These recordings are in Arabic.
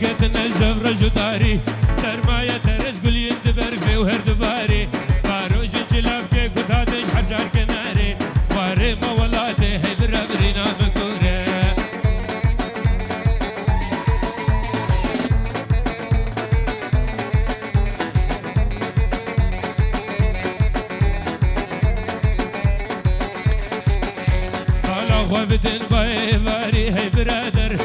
قدنا الجبر جداري سرماية ترس قل يندبر في وهرد باري باروش جلاف كي قد هاتش حجار كناري واري مولاتي هي برابرينا مكوري وابدن باي باري هي برادر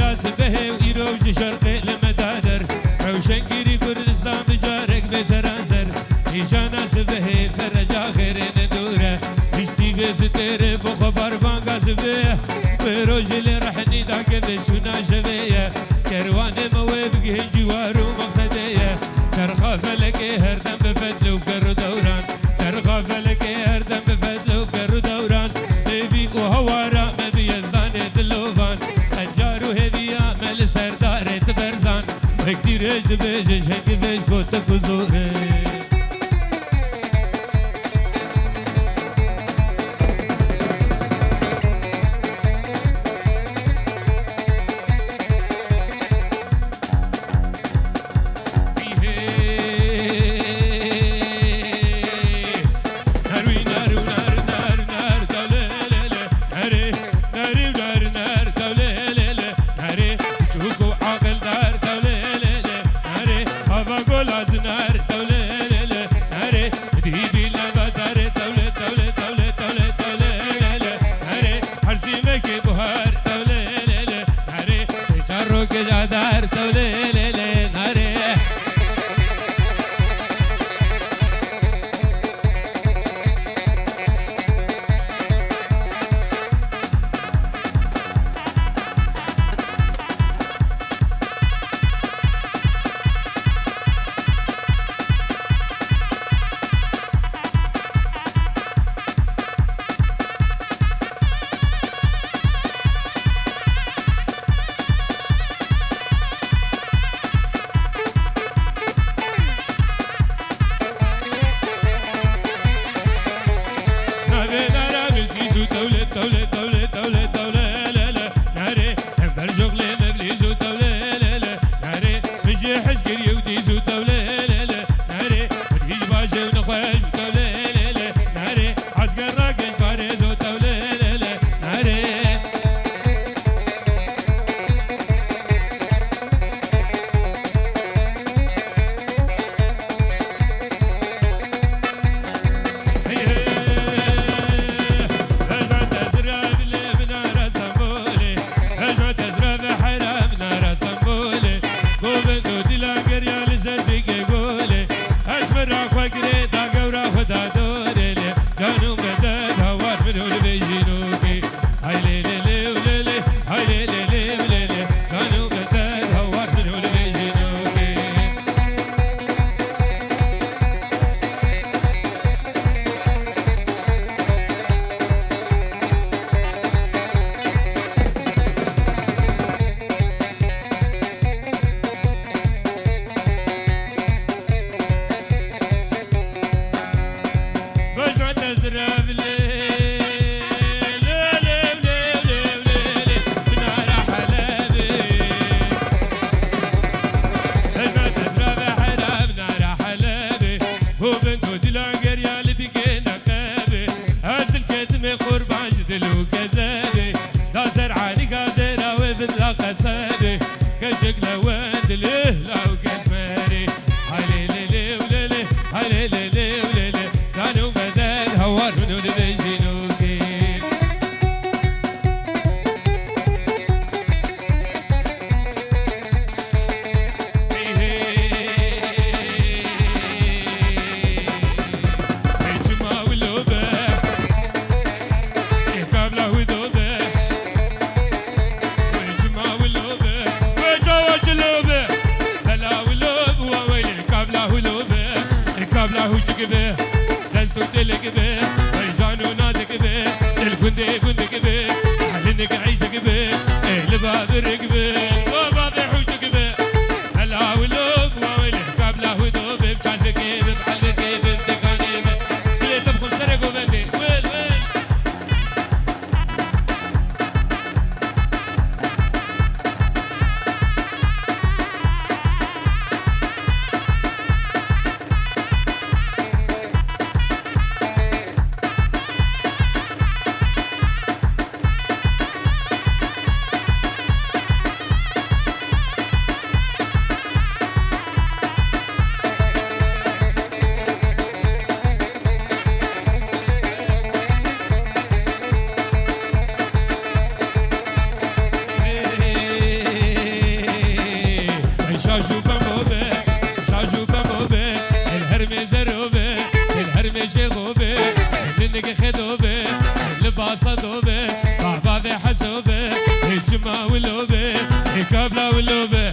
راس به ويروج شرقي لمدادر روشن كيري كردستان بجارك بسراسر نشانا سبه فرجا خير ندوره مشتي بستر بخبر بانغا سبه بروج اللي رحني داك بشونا شبيه كروان موي بقي جوارو مقصديه ترخى فلكي هردم بفتل وكرو دوران ترخى فلكي هردم بفتل وكرو دوران بيبي وهوارا مبي يزدان دلوفان أجارو هدية مل سردار تبرزان كتير هج بيجش هنگ بيج كوت كزوره تلقى خذوبه لباسه ذوبه بابا في حسوبه الجمع واللوبه كابلا واللوبه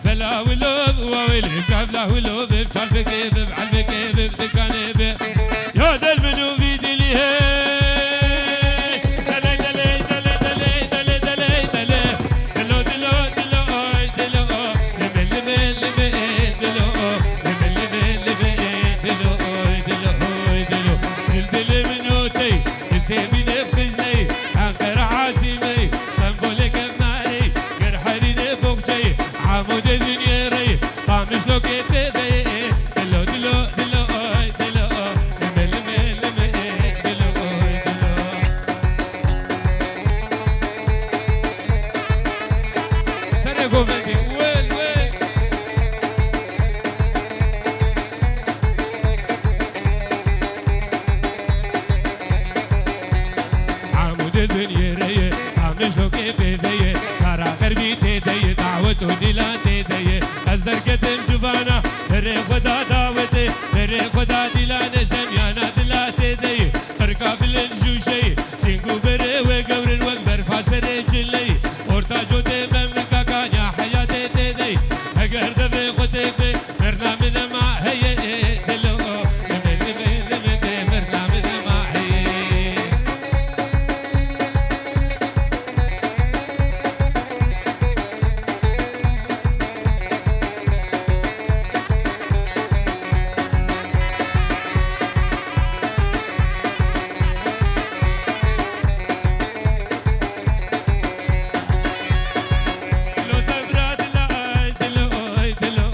بلا واللوب وويلي كابلا واللوبه بشالف كيف بعلف كيف بتكاني به يا ذا المنو في دليه دلي دلي دلي دلي دلي دلي دلي دلو دلو دلو اوي دلو لبل لبل لبل دلو لبل لبل لبل دلو اوي دلو اوي دلو دلدل منوتي يسيبي نفخزني انقر عازمي سنبولك بناري غير حريني فوق شي عمود الدنيا ري طامش لو كيف دلو دلو دلو اوي دلو لبل لبل لبل دلو اوي دلو سنة قومتي ويل ويل عمود الدنيا ري طامش لو كيف دي ترى غربي تدي دعوته دلا تدي أصدر كتم جبانا بري خدا دعوتي بري خدا دلا نسميانا دلا تدي تركب الانجوشي سينكو بري وقورن وقبر فاسر جلي ورتا جوتي بملكا كان يا حياتي تدي اگر دبي خدي بي برنامج ما هي دلو برنامج ما هي دلو زبرات لا دلو دلو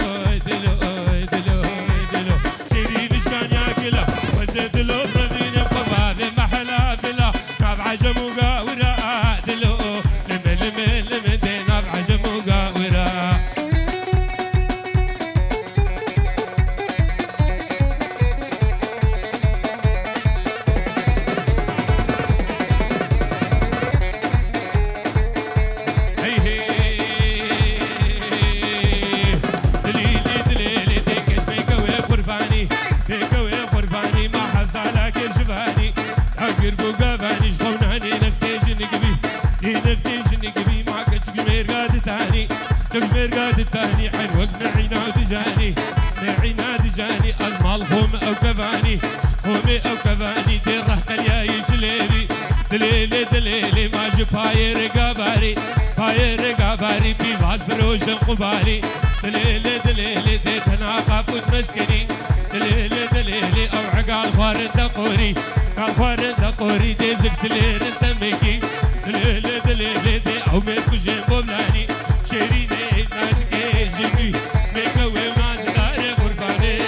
دلو دلو دلو شيرين كان ياكله وزد له برمين بقباب محلا فلا تابع جموقا وراء دلو لمن تابع جموقا وراء هي هي دليلي دليلي ديكش بيكوي قرباني بيكوي قرباني ما حفظ على كل جفاني أقر بوقفاني شخوناني نختيج نقبي نختيج نقبي ما كنت جمير قاد تاني تجمير قاد تاني حين وقت نعينا تجاني نعينا تجاني أزمال خوم أو كفاني خومي أو كفاني دي رحت يا يسليلي دليلي دليلي ما جباي رقاباري باي رقاباري في باز فروش قبالي دليلي دليلي دي تناقب وتمسكني دليلي دليلي او عقال فارن دقوري قال فارن دقوري دي زقت لين تمكي دليلي دليلي دي او ميكو جيبو بلاني شيريني نازكي جيبي ميكو ومازداري قرباني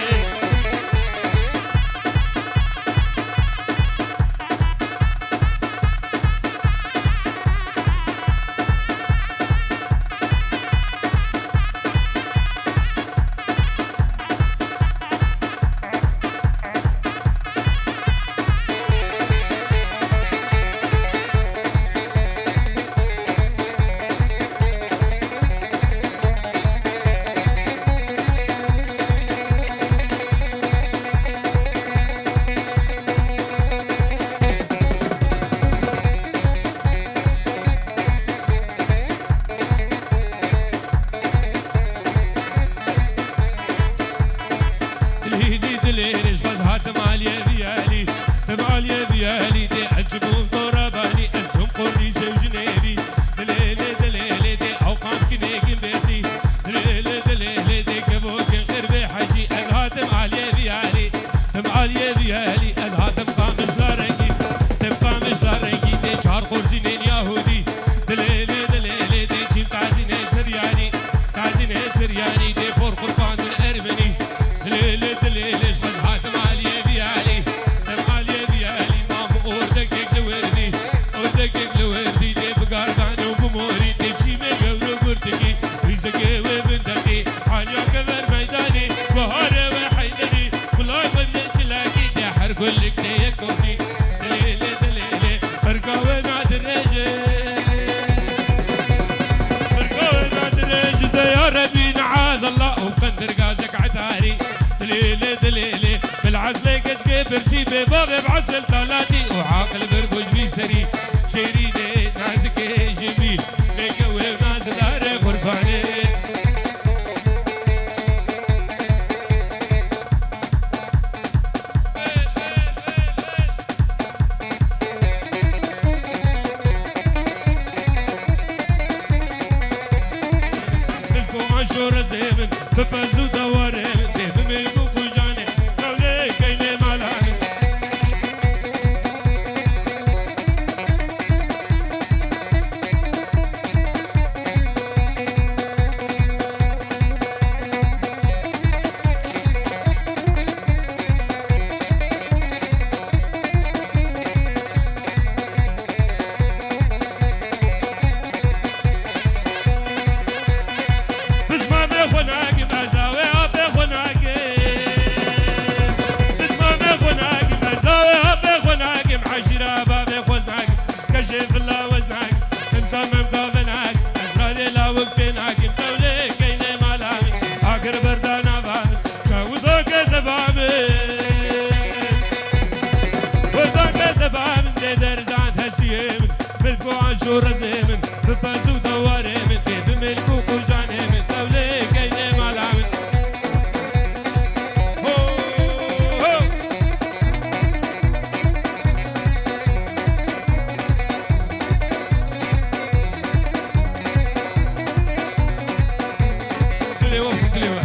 دليلي دليلي جبدها تمالي بيالي تمالي بيالي دي أجبون طرباني أسهم قرني زوجنيبي دليلي دليلي دي أوقام كنيقن بيتي دليلي دليلي دي كبوكن خير بحجي أدها تمالي بيالي تمالي بيالي أدها تبقى مش لارنجي تبقى مش لارنجي دي شهر قرزينين يهودي دليلي دليلي دي جيم تعزينين سرياني تعزينين سرياني دي فور قربان الأرمني دليلي دليلي جبدها تمالي بيالي تمالي بيالي مام أوردك لوردي أوردك لوردي دي بقاربان وبموري دي شيمي قبلو قرتكي ويزقي وبندقي حانيا كبر ميداني بهاري وحيدري والله مبنى تلاقي دي حرقلك دي يكوفي دليلي دليلي فرقا وناد الرجل فرقا وناد الرجل دي يا ربي نعاذ الله وقندر قازك عتاري دليلي دليلي بالعزلة قد كبر شي بباغي بعز واصل طلاتي وعاقل بربوش بيسري شيريني نازك جميل مكوي وناس داري قرباني شور زمن ببزو دوارم دب ملكو کجانه دولة کینه مالانه شور زمن ببزو دواري من دب ملكو كجاني من دولة كيني مالعمن هو هو كليوة كليوة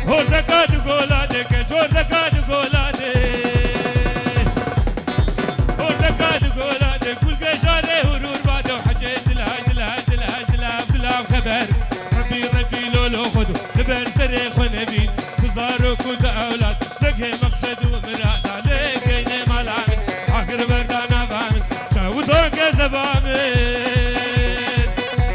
هو زكاة قولاتك شو زكاة قولاتك لبر سريخ ونبيل بزارك ودا أولاد تقهي مقصد ومراد عليك كيني مالعمل عقر بردانا بعمل شاوضوك زبامل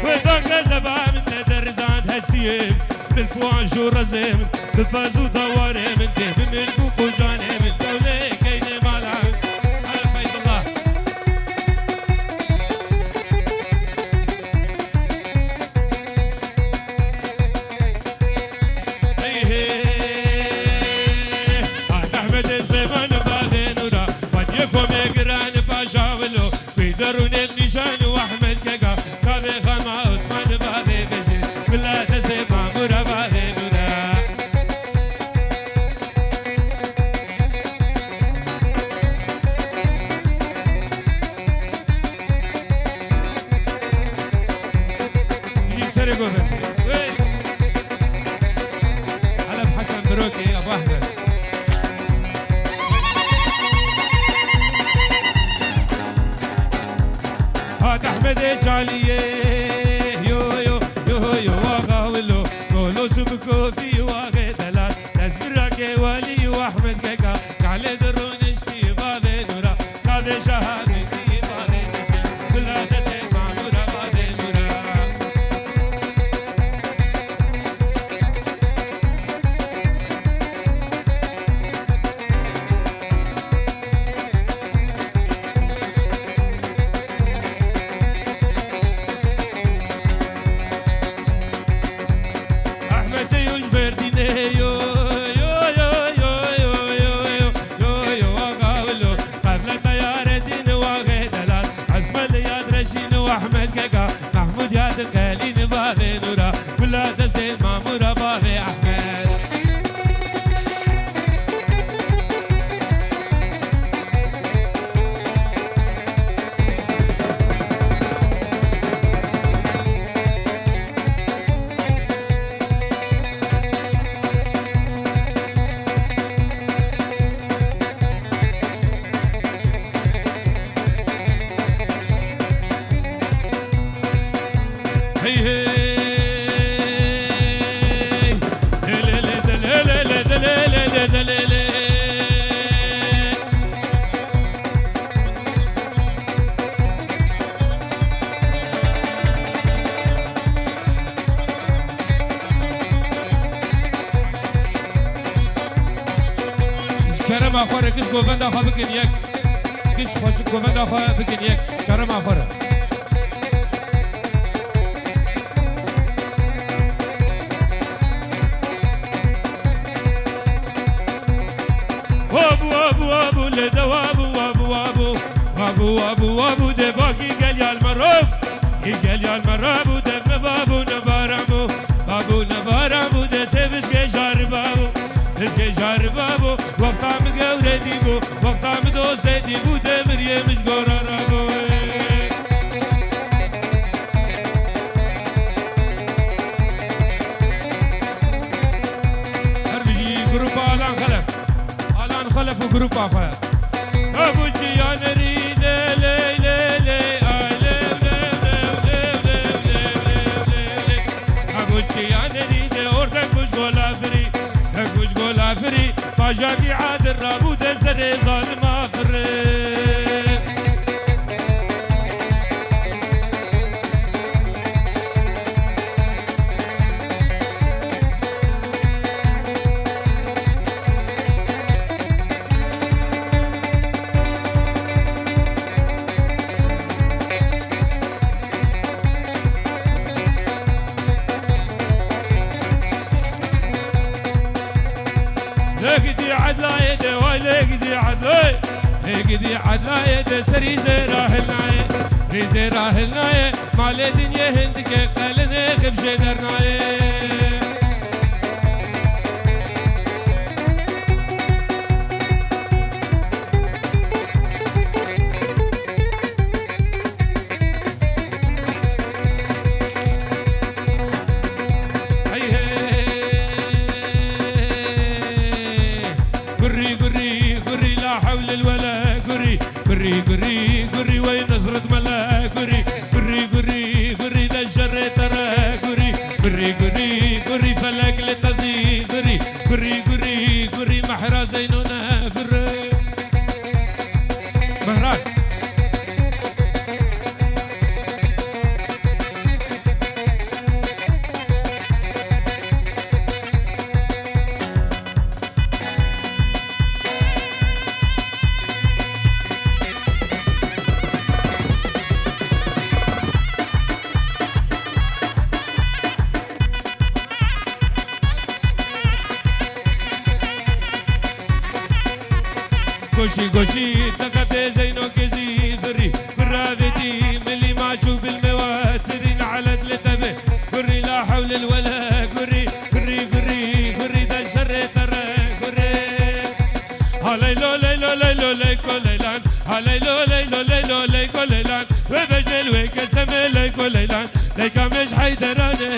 وضوك زبامل ندرزان هستيم بالفوعن شور زيمن بفازو دواري من دب ملكو كجاني من دولة كيني مالعمل على فايد الله درون النشان واحمد كاكا كابي خما عثمان بابي بشي كلها تسيب معمورة بابي نورا يسري قوفن علم حسن بروكي ابو احمد احمد جاليه يو يو يو يو واغاولو قولو سبكو في واغي ثلاث تزبرك ولي واحمد كاكا على درون اشتي بابي نورا قاضي شهادي في بابي نشي كلها تسيب معمورة بابي نورا القالين بابي نورا كلها تزدين مامورة بابي أحمد هي هي كرم آخر کس گوبند آخر بکن یک کس خوش گوبند آخر بکن یک کرم آخر وابو لدوابو وابو وابو وابو وابو وابو دباكي قال يا المراب قال يا المراب ودم بابو نبارمو بابو نبارمو دسبس كجار بابو كجار بابو وقتا مقورة ديبو وقتا مدوست ديبو دمر يمش قرار رابو خلف وجروب أخويا أبو جيان ريدة لي لي لي لي لي أبو جيان ريدة أوردك وش قول فري وش قول فري باجاكي عاد الرابو دزري ظالم آخري لقدي عدلاية دسري زراهلناية ريزي راهلناية مالي دنيا هندك قلنا خبش درناية قري قري قري وين نظرة ملا قري قري قري قري ده الشر ترى قري قري قري قري فلك للتزي قري قري قري قري محرا زينونا فر مهران goshi goshi تقبل زينو كزي فري برافتي ملي ما اشوف المواترين على تلتبه قري لا حول الولا قري قري قري قري ده الشر ترى قري هليلو ليلو ليلو ليكو ليلان هليلو ليلو ليلو ليكو ليلان وبجل وكسم ليكو ليلان ليكا مش حيدراني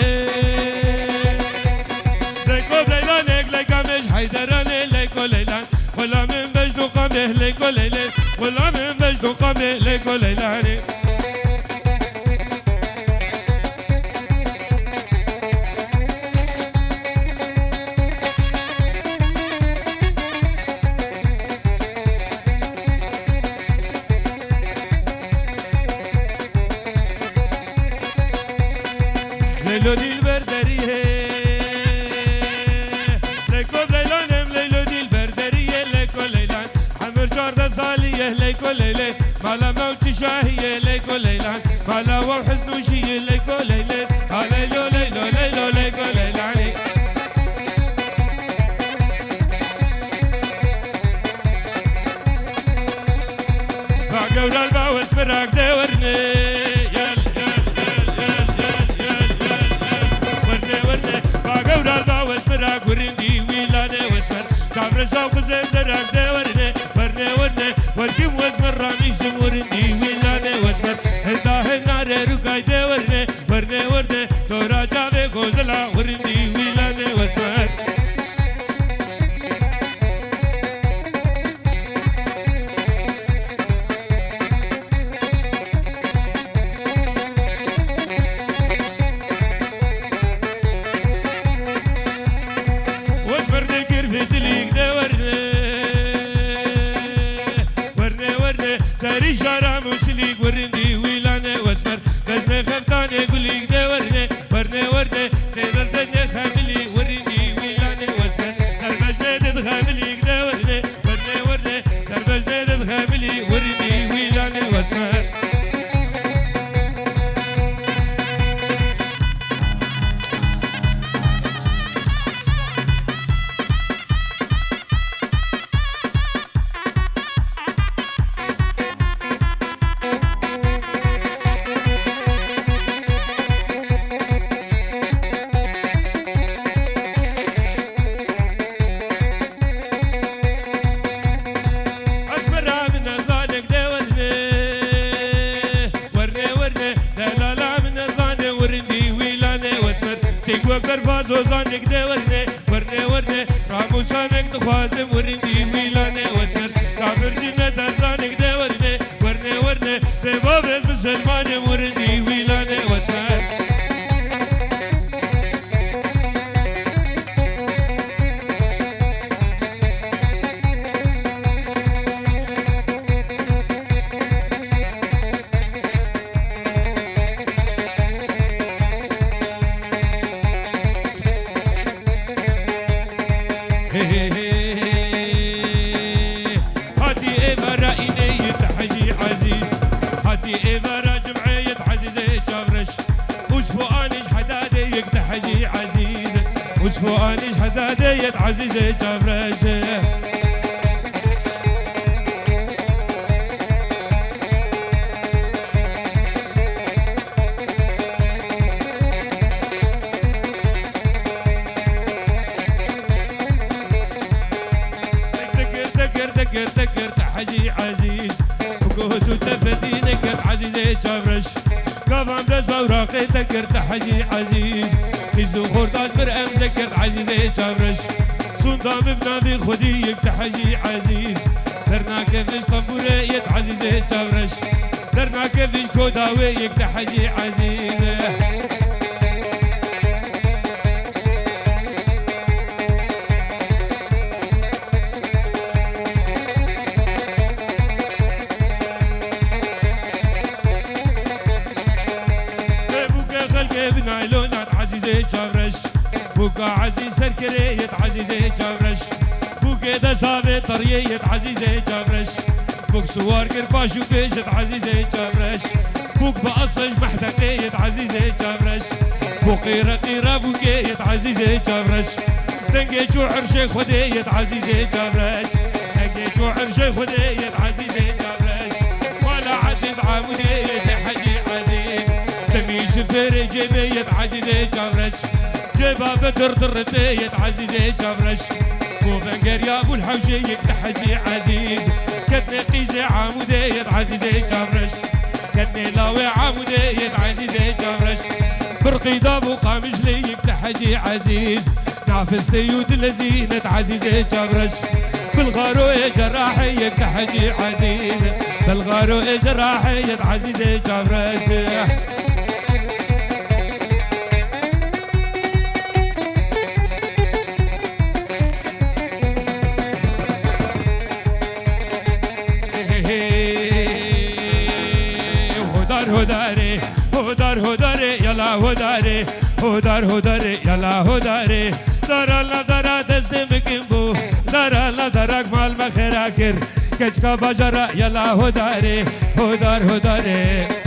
ليكو ليلانك ليكا مش حيدراني ليكو ليلان ولا من بجد قامه ليكو ليلان ولا من بجد قامه ليكو ليلاني ليلو دي البردريه ليكو ليلانم ليلو دي البردريه ليكو ليلان حمر جارده صاليه ليكو ليلان مالا موت شاهيه ليكو ليلان مالا وحزن وشيه ليكو ليلان ليلو ليلو ليلو ليكو ليلاني باقور الباوس براك دورني ورندي ويلاني واسمر كامر شوق زين درك دورني ورني ورني ورقم واسمر رامي شم ورندي ويلاني واسمر هندا هناري رقاي دورني ورني ورني دورا جابي غوزلا ورندي ويلاني واسمر سري شارع مسليك ورندي ويلاني واسمر لازم خفتاني قوليك دورني ورني ورني سيد الدنيا خاملي ورندي ويلاني واسمر دربج نادد خامليك دورني ورني ورني دربج نادد خاملي ورندي ويلاني واسمر وكر فازوزانك دي ورني ورني ورني راموسانك تخوازم ورندي ويلاني وسر كافر جنة أزانك دي ورني ورني ورني ببابز مسلمان ورندي ويلاني وسر وانيش حدادية عزيزة جبرشة تكر تحجي عزيز وقهد وتفدينك عزيزة جبرش قفام دس بوراقي تكر تحجي عزيز كيزو خرداج برأم ذكر عزيزي جبرش صندام بنابي خديك تحجي عزيز درناك فيش طنبوريك عزيزي جبرش درناك فيش كوداويك تحجي عزيز بوكا عزيز سركرية عزيزي جبرش بوكا دسابي طرية عزيزي جبرش بوك سوار كرباش وبيشت عزيزي جبرش بوك بأصج محتقية عزيزي جبرش بوكي رقيرة بوكية عزيزي جبرش دنجي شو عرشي خدية عزيزي جبرش دنجي شو عرشي خدية عزيزي جبرش ولا عزيز عمودية حجي عزيز تميش فري جيبية عزيزي جبرش جيبا بدر تيت عزيزي جبرش وبنقر يا ابو الحوشيك تحجي عزيز كتني قيزي عموديت عزيزي جبرش كتني لاوي عموديت عزيزي جبرش برقي دابو قامش ليك تحجي عزيز نافس سيود لزينة عزيزي جبرش بالغارو جراحيك تحجي عزيز بالغارو جراحيك عزيزي جبرش هداري هدار هداري يلا هداري هدار هداري يلا هداري دار الله دار دستم بو دار الله دارك مال مخراكر كجكا بجرا يلا هداري هدار هداري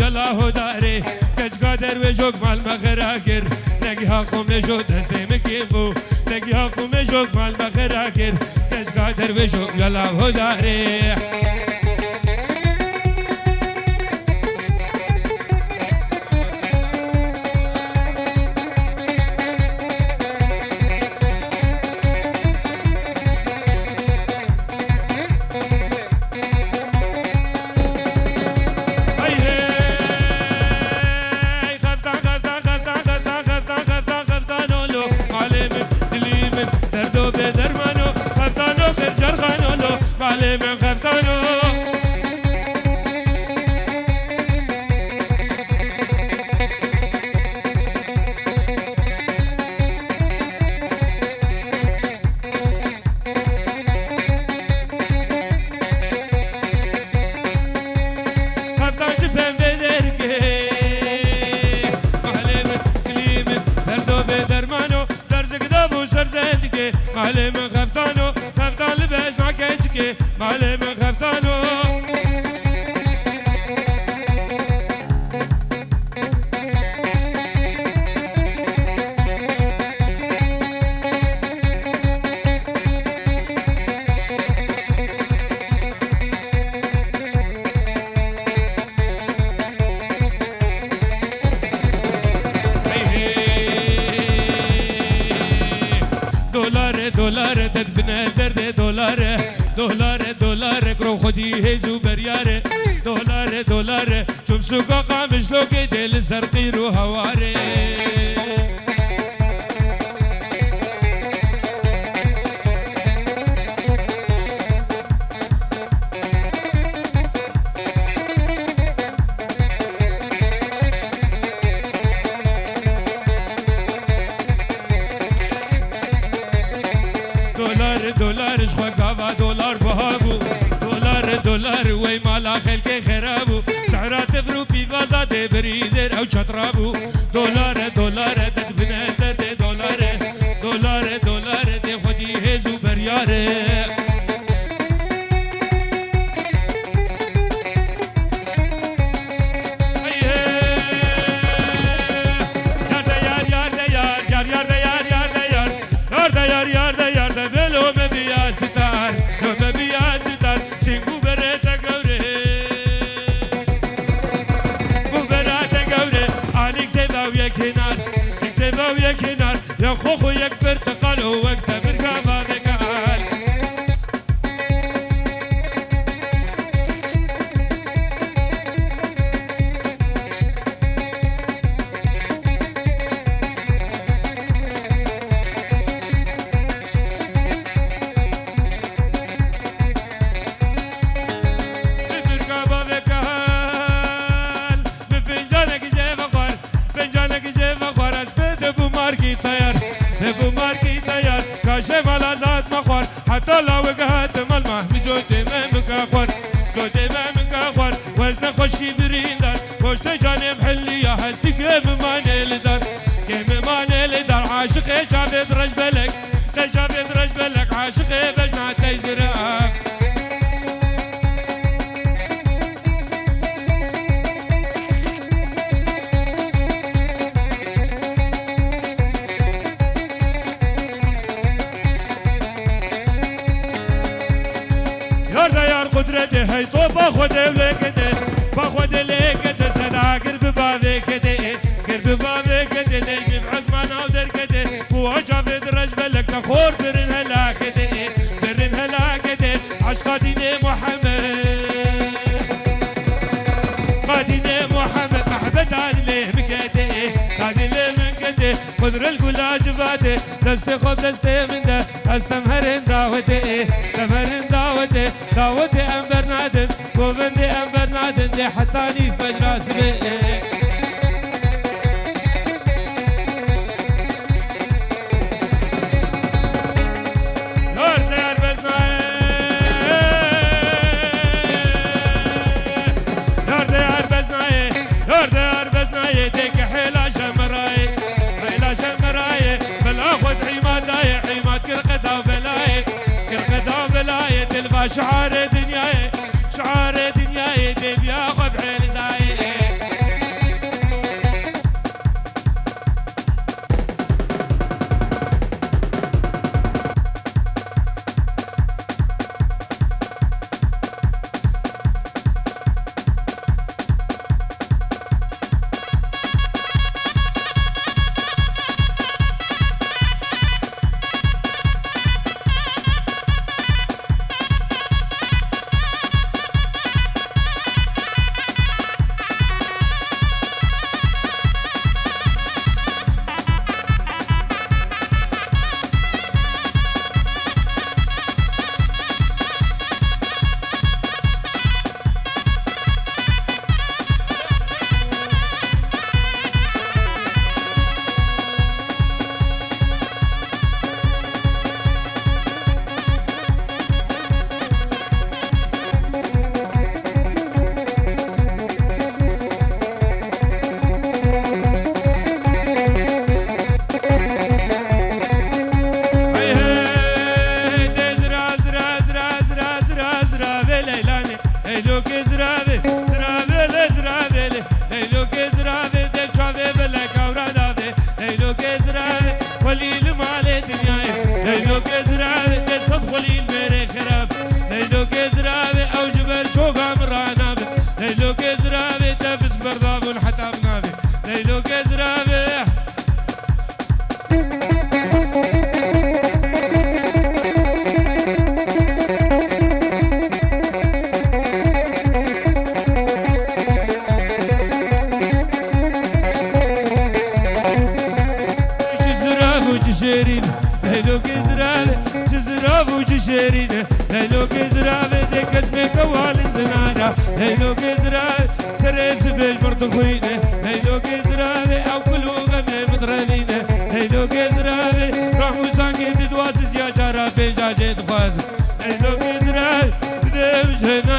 يلا هداري كجكا درويشوك مال مخراكر نجيها قوميشو دستي مكيبو نجيها قوميشوك مال مخراكر كجكا درويشوك يلا هداري معلم خفتانو خفتان لباس ما كيشكي معلم خفتانو دولاره دولاره دولاره کرو خودی هزو بریاره دولاره دولاره چوم سوکا قامش لو که دل زرقی رو هواره دولارش خواه دولار بهابو دولار وی مالا خلق خرابو سعرات فرو پی بازاده بریدر او چطرابو دولار دد بنده ده دولار ده خودی هزو بریاره يا خوخو يك برتقال وقت برقابة ذكال برقابة ذكال بفنجانك جيب أخوار فنجانك جيب أخوار أسبت أبو ماركي طيار ابو ماركي تيار كاشف على ذات مخور حتى لو وقعت ملمح بجوت امامك اخور جوت امامك اخور وزن خوشي بريندر خوش تجاني محلي يا هستي كيم ماني لدار كيم ماني لدار عاشقي جابت رجبلك تجابت رجبلك عاشقي بجنا تيزرق قدرته هي تو باخد لكده باخد لكده سنا قرب بابكده قرب بابكده نجم عزمان او دركده وجاب درج بلك خور برن هلاكده برن هلاكده عشق دين محمد مدينة محمد محبت عليه بكده عليه من كده قدر القلاج باده دستي خب دستي من ده استمهرن دعوته تمهرن دعوته دعوته انبر نادم وبندي انبر نادم دي حتاني فجر اسمه شعار دنياي شعار دنياي دي ياخذ بعين زايد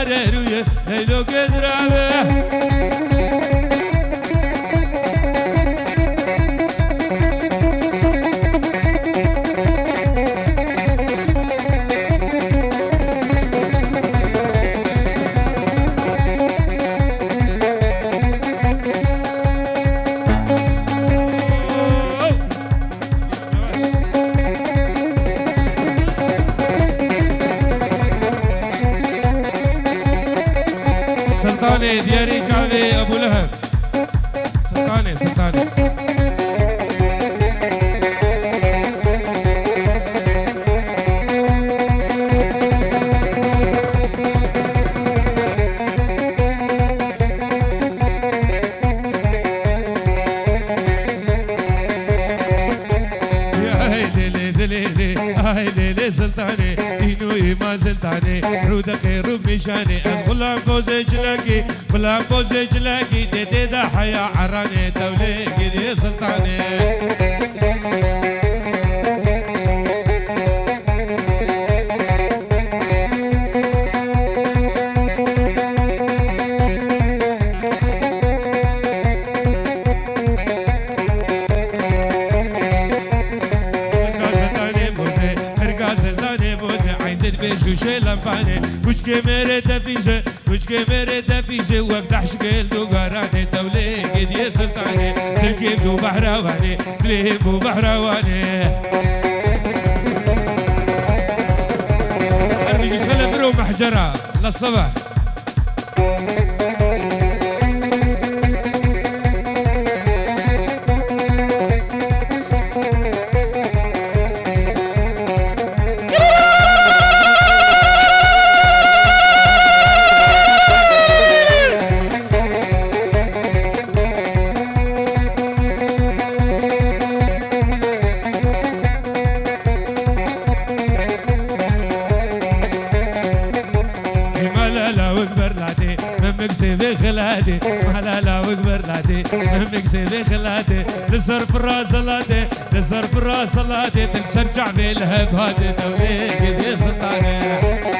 روی لیلو گذرابه سلطاني دياري جعلي ابو لهب سلطاني سلطاني سلطاني دينوي ما سلطاني رودك روب نشاني غلام بوزج لكي غلام بوزج لكي دي دا حيا عراني توليكي دي سلطاني कुछ के मेरे तपीसे कुछ के मेरे तपीसे वفتح شكل دوغاراني تولي قد يا سلطاني تركيب دو بحراواني تليب دو بحراواني ارمي خلي برو محجرة للصبح خلاتي محلالا وكبر لاتي همك سيدي خلاتي لسر براس صلاتي لسر براس صلاتي تنسرجع بالهب هاتي توليك دي سلطاني